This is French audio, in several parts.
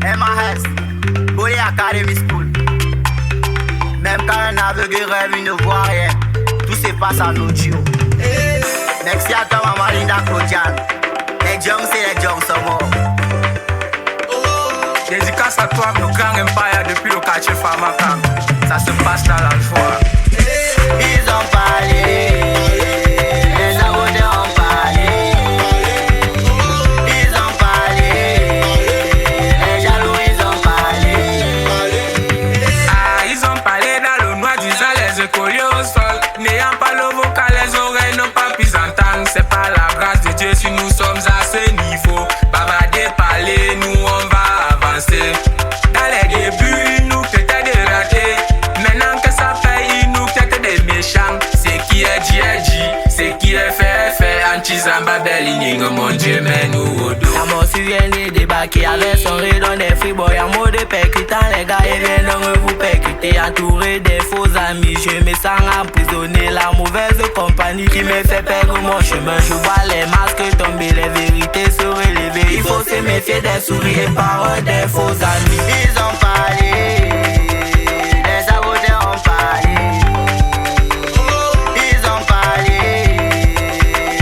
MAS, Poly Academy School. Même quand un aveugle rêve, il ne voit rien. Tout se passe en audio. Merci à toi, maman Linda Claudiane. Les Jungs et les Jungs sont morts. Dédicace à toi, le grand empire depuis le quartier Famaka. Ça se passe dans la joie. Ils ont parlé. Les abonnés ont parlé. Ils ont parlé. Les jaloux, ils ont parlé. Ah, ils ont parlé dans le noir, disant les écoliers au sol. N'ayant pas le vocal, les oreilles n'ont pas pu entendre. C'est par la grâce de Dieu si nous sommes à ce niveau. Bavarder, parler, nous on va avancer. Dans les débuts, nous peut-être des ratés. Maintenant que ça paye, nous peut-être des méchants. Ce qui est dit, ce qui est fait. Anti-Zamba, Berlining, mon Dieu, mais nous au dos. La mort vient de débarquer avec son redon des freeboys en mode percutant. Les gars ils viennent vous percuter, entouré des faux amis. Je me sens emprisonné, la mauvaise compagnie qui me fait perdre mon chemin. Je vois les masques tomber, les vérités se relever. Il faut se méfier des sourires et paroles des faux amis. Ils ont parlé, les sabotés ont parlé. Ils ont parlé,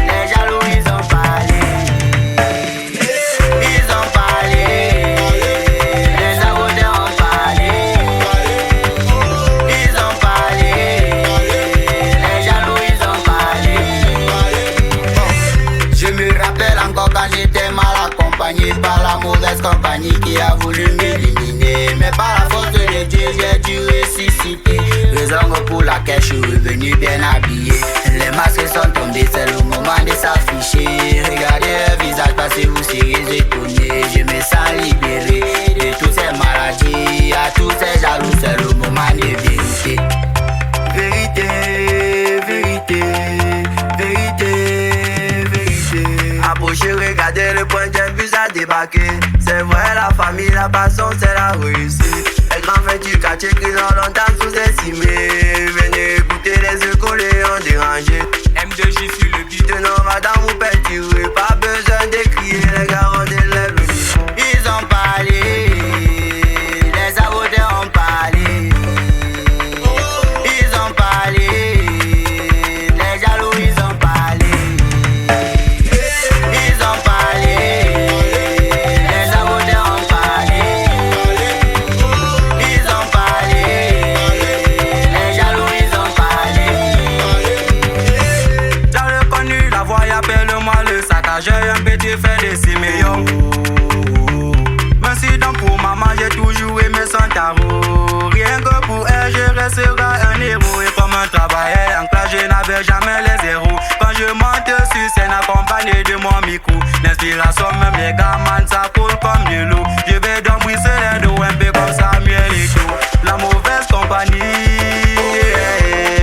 les jaloux ils ont parlé. Ils ont parlé, les sabotés ont parlé. Ils ont parlé, les jaloux ils ont parlé. Je me rappelle encore quand j'étais mal accompagné par la mauvaise compagnie qui a voulu m'éliminer. Mais par la force de Dieu, j'ai dû ressusciter. Raison pour laquelle je suis revenu bien habillé. Les masques sont tombés, c'est le moment de s'afficher. Regardez le visage passer, vous serez étonnés. Je me sens libéré de toutes ces maladies. À tous ces jaloux, c'est le moment de vérité. Vérité, vérité, vérité, vérité. Approchez, regardez le point d'un bus à débarquer. C'est vrai, la famille, la passion, c'est la réussite. Les grands faits du quartier qui ont longtemps sous-estimé. Venez écouter les écoliers ont dérangé. M2J sur le beat. De nos madame vous peinturez. Pas besoin d'écrire, les gars ont élève le niveau. Ils ont parlé, les sabotés ont parlé. Ils ont parlé, les jaloux ils ont parlé. Ils ont parlé, les sabotés ont parlé. Ils ont parlé, les jaloux ils ont parlé. J'avais connu la voix, appelle-moi le saccageur. Un petit fait de Siméon. Merci donc pour maman, j'ai toujours aimé son tarot. Rien que pour elle, je resterai un héros. Et comme un travailleur en classe, je n'avais jamais les zéros. Quand je monte sur scène accompagné de mon micro, l'inspiration même les gamins, ça coule comme de l'eau. Je vais donc briser les dos un peu comme Samuel Eto'o. La mauvaise compagnie,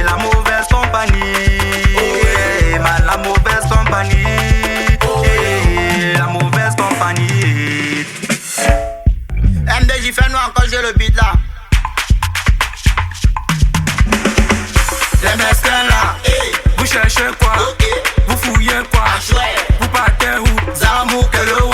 la mauvaise compagnie, la mauvaise compagnie, la mauvaise compagnie. MDJ, fais-nous encore jouer le beat là. Les mesquins là, Vous cherchez quoi? Vous fouillez quoi? Vous partez où? Zamou que le